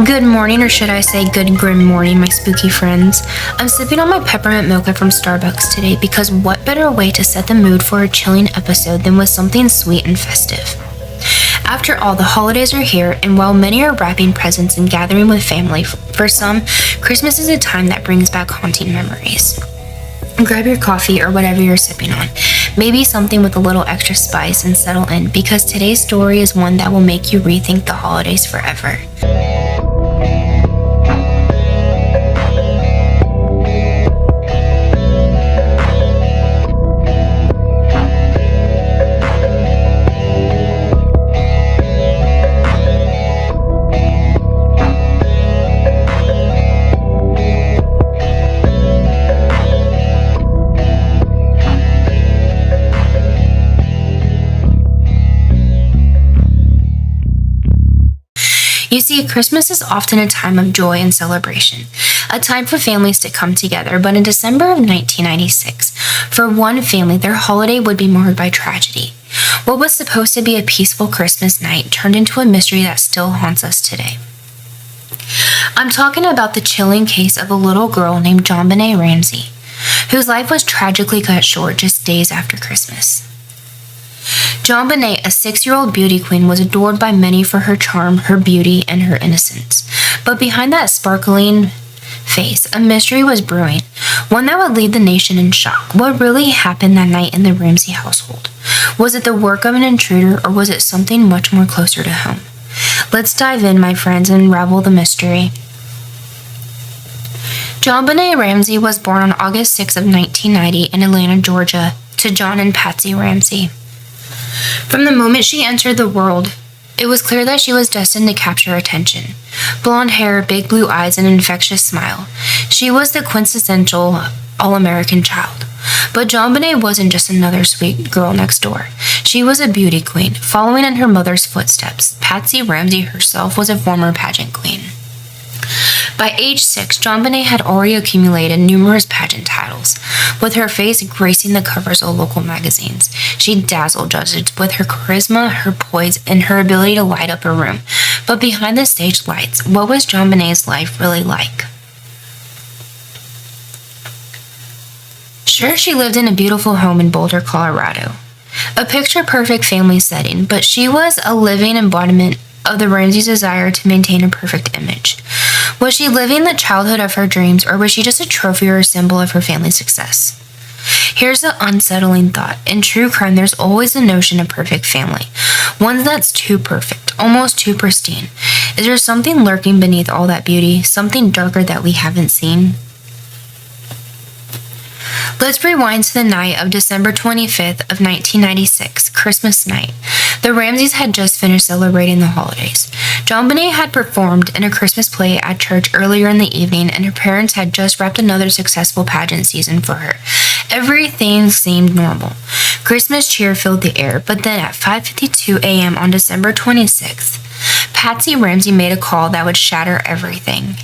Good morning, or should I say good grim morning, my spooky friends. I'm sipping on my peppermint mocha from Starbucks today because what better way to set the mood for a chilling episode than with something sweet and festive. After all, the holidays are here, and while many are wrapping presents and gathering with family, for some, Christmas is a time that brings back haunting memories. Grab your coffee or whatever you're sipping on, maybe something with a little extra spice, and settle in because today's story is one that will make you rethink the holidays forever. You see, Christmas is often a time of joy and celebration, a time for families to come together, but in December of 1996, for one family, their holiday would be marred by tragedy. What was supposed to be a peaceful Christmas night turned into a mystery that still haunts us today. I'm talking about the chilling case of a little girl named JonBenét Ramsey, whose life was tragically cut short just days after Christmas. JonBenét, a 6-year-old beauty queen, was adored by many for her charm, her beauty, and her innocence. But behind that sparkling face, a mystery was brewing, one that would leave the nation in shock. What really happened that night in the Ramsey household? Was it the work of an intruder, or was it something much more closer to home? Let's dive in, my friends, and unravel the mystery. JonBenét Ramsey was born on August 6 of 1990 in Atlanta, Georgia, to John and Patsy Ramsey. From the moment she entered the world, it was clear that she was destined to capture attention. Blonde hair, big blue eyes, and an infectious smile. She was the quintessential all-American child. But JonBenét wasn't just another sweet girl next door. She was a beauty queen, following in her mother's footsteps. Patsy Ramsey herself was a former pageant queen. By age 6, JonBenét had already accumulated numerous pageant titles. With her face gracing the covers of local magazines, she dazzled judges with her charisma, her poise, and her ability to light up a room. But behind the stage lights, what was JonBenét's life really like? Sure, she lived in a beautiful home in Boulder, Colorado. A picture-perfect family setting, but she was a living embodiment of the Ramsey's desire to maintain a perfect image. Was she living the childhood of her dreams, or was she just a trophy or a symbol of her family's success? Here's the unsettling thought. In true crime, there's always a notion of perfect family. One that's too perfect, almost too pristine. Is there something lurking beneath all that beauty, something darker that we haven't seen? Let's rewind to the night of December 25th of 1996, Christmas night. The Ramseys had just finished celebrating the holidays. JonBenét had performed in a Christmas play at church earlier in the evening, and her parents had just wrapped another successful pageant season for her. Everything seemed normal. Christmas cheer filled the air, but then at 5:52 a.m. on December 26th, Patsy Ramsey made a call that would shatter everything.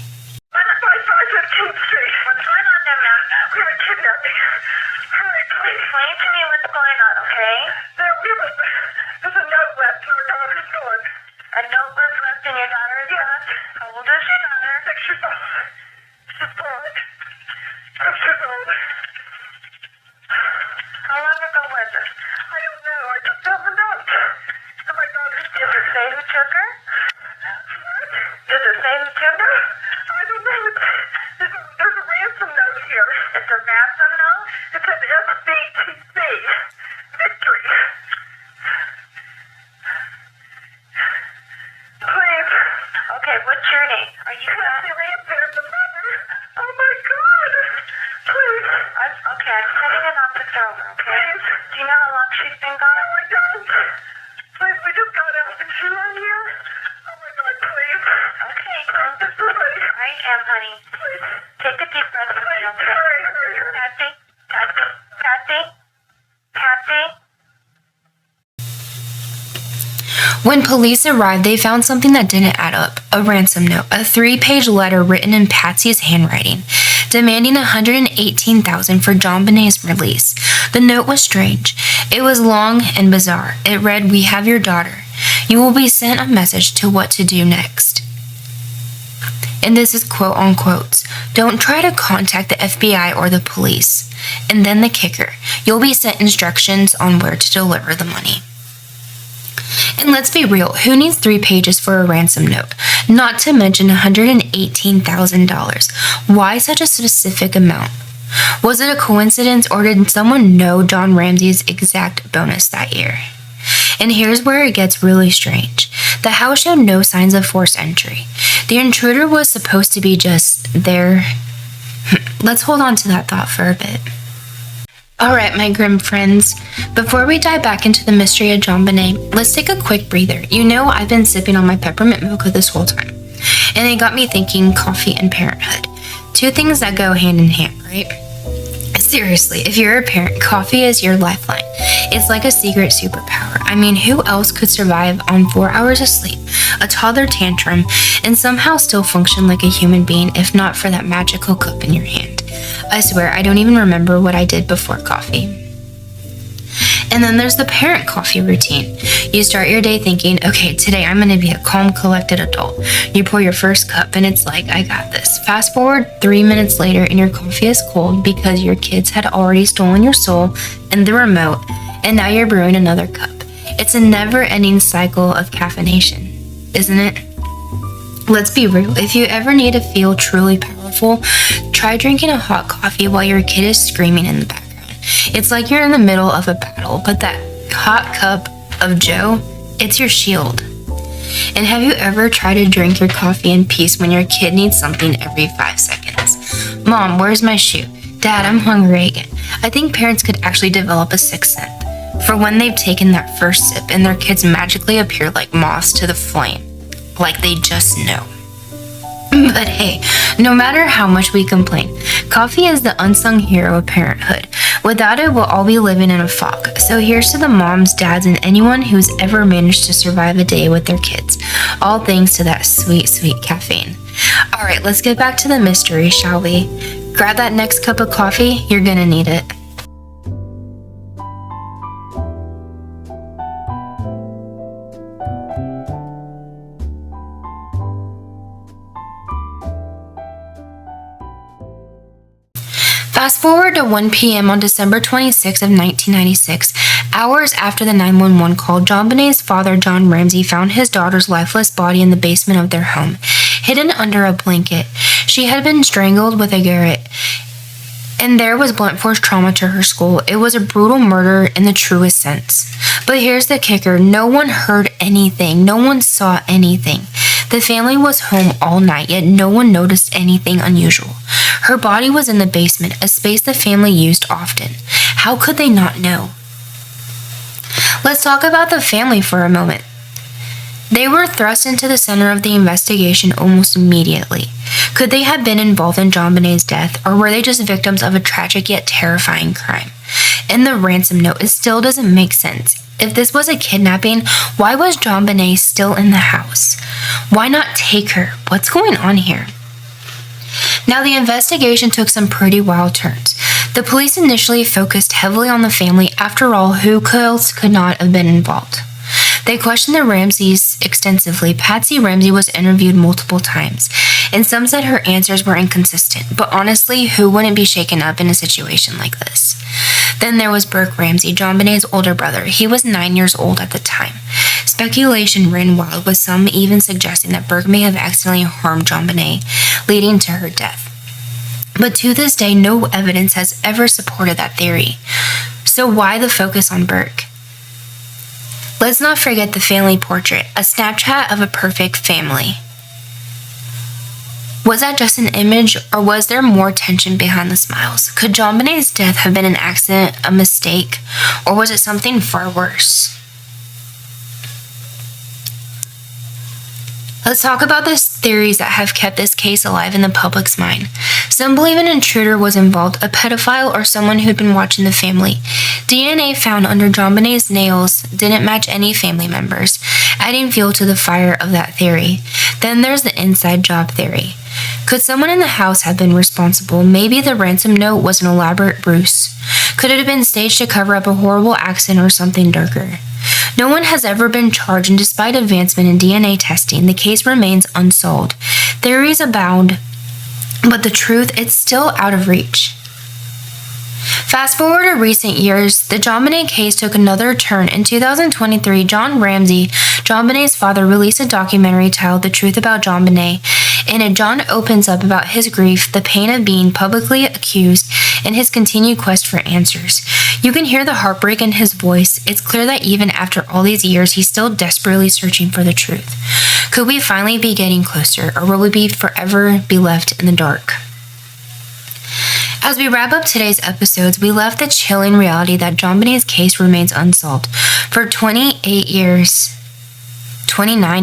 When police arrived, they found something that didn't add up. A ransom note, a 3-page letter written in Patsy's handwriting, demanding $118,000 for JonBenét's release. The note was strange. It was long and bizarre. It read, "We have your daughter. You will be sent a message to what to do next." And this is quote unquote, "Don't try to contact the FBI or the police." And then the kicker, you'll be sent instructions on where to deliver the money. And let's be real, who needs 3 pages for a ransom note? Not to mention $118,000. Why such a specific amount? Was it a coincidence, or did someone know John Ramsey's exact bonus that year? And here's where it gets really strange. The house showed no signs of forced entry. The intruder was supposed to be just there. Let's hold on to that thought for a bit. Alright, my grim friends, before we dive back into the mystery of JonBenét, let's take a quick breather. You know I've been sipping on my peppermint mocha this whole time, and it got me thinking coffee and parenthood. 2 things that go hand in hand, right? Seriously, if you're a parent, coffee is your lifeline. It's like a secret superpower. I mean, who else could survive on 4 hours of sleep, a toddler tantrum, and somehow still function like a human being if not for that magical cup in your hand? I swear, I don't even remember what I did before coffee. And then there's the parent coffee routine. You start your day thinking, okay, today I'm going to be a calm, collected adult. You pour your first cup and it's like, I got this. Fast forward 3 minutes later and your coffee is cold because your kids had already stolen your soul and the remote, and now you're brewing another cup. It's a never-ending cycle of caffeination, isn't it? Let's be real, if you ever need to feel truly powerful, try drinking a hot coffee while your kid is screaming in the background. It's like you're in the middle of a battle, but that hot cup of Joe, it's your shield. And have you ever tried to drink your coffee in peace when your kid needs something every 5 seconds? Mom, where's my shoe? Dad, I'm hungry again. I think parents could actually develop a sixth sense for when they've taken that first sip and their kids magically appear like moths to the flame, like they just know. But hey, no matter how much we complain, coffee is the unsung hero of parenthood. Without it, we'll all be living in a fog. So here's to the moms, dads, and anyone who's ever managed to survive a day with their kids. All thanks to that sweet, sweet caffeine. Alright, let's get back to the mystery, shall we? Grab that next cup of coffee, you're gonna need it. Fast forward to 1 p.m. on December 26 of 1996. Hours after the 911 call, JonBenét's father, John Ramsey, found his daughter's lifeless body in the basement of their home, hidden under a blanket. She had been strangled with a garrote, and there was blunt force trauma to her skull. It was a brutal murder in the truest sense. But here's the kicker. No one heard anything. No one saw anything. The family was home all night, yet no one noticed anything unusual. Her body was in the basement, a space the family used often. How could they not know? Let's talk about the family for a moment. They were thrust into the center of the investigation almost immediately. Could they have been involved in JonBenét's death, or were they just victims of a tragic yet terrifying crime? In the ransom note, it still doesn't make sense. If this was a kidnapping, why was JonBenet still in the house? Why not take her? What's going on here? Now, the investigation took some pretty wild turns. The police initially focused heavily on the family. After all, who else could not have been involved? They questioned the Ramseys extensively. Patsy Ramsey was interviewed multiple times, and some said her answers were inconsistent. But honestly, who wouldn't be shaken up in a situation like this? Then there was Burke Ramsey, JonBenét's older brother. He was 9 years old at the time. Speculation ran wild, with some even suggesting that Burke may have accidentally harmed JonBenet, leading to her death. But to this day, no evidence has ever supported that theory. So why the focus on Burke? Let's not forget the family portrait, a Snapchat of a perfect family. Was that just an image, or was there more tension behind the smiles? Could JonBenét's death have been an accident, a mistake, or was it something far worse? Let's talk about the theories that have kept this case alive in the public's mind. Some believe an intruder was involved, a pedophile, or someone who'd been watching the family. DNA found under JonBenét's nails didn't match any family members, adding fuel to the fire of that theory. Then there's the inside job theory. Could someone in the house have been responsible? Maybe the ransom note was an elaborate ruse. Could it have been staged to cover up a horrible accident or something darker? No one has ever been charged, and despite advancement in DNA testing, the case remains unsolved. Theories abound, but the truth, it's still out of reach. Fast forward to recent years, the JonBenét case took another turn. In 2023, John Ramsey, JonBenét's father, released a documentary titled The Truth About JonBenét. In it, John opens up about his grief, the pain of being publicly accused, and his continued quest for answers. You can hear the heartbreak in his voice. It's clear that even after all these years, he's still desperately searching for the truth. Could we finally be getting closer, or will we forever be left in the dark? As we wrap up today's episodes, we left the chilling reality that JonBenét's case remains unsolved. For 29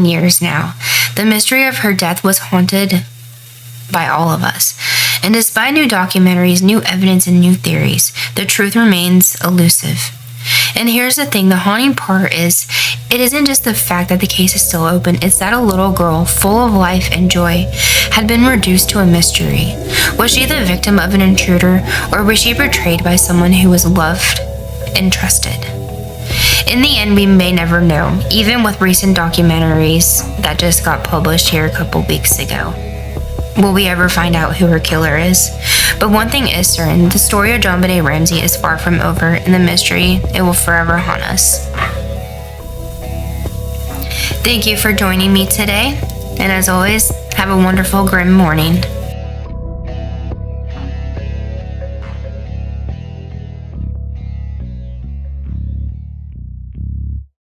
years now, the mystery of her death was haunted by all of us. And despite new documentaries, new evidence, and new theories, the truth remains elusive. And here's the thing, the haunting part is, it isn't just the fact that the case is still open, it's that a little girl, full of life and joy, had been reduced to a mystery. Was she the victim of an intruder, or was she betrayed by someone who was loved and trusted? In the end, we may never know, even with recent documentaries that just got published here a couple weeks ago. Will we ever find out who her killer is? But one thing is certain, the story of JonBenét Ramsey is far from over, and the mystery, it will forever haunt us. Thank you for joining me today, and as always, have a wonderful Grim morning.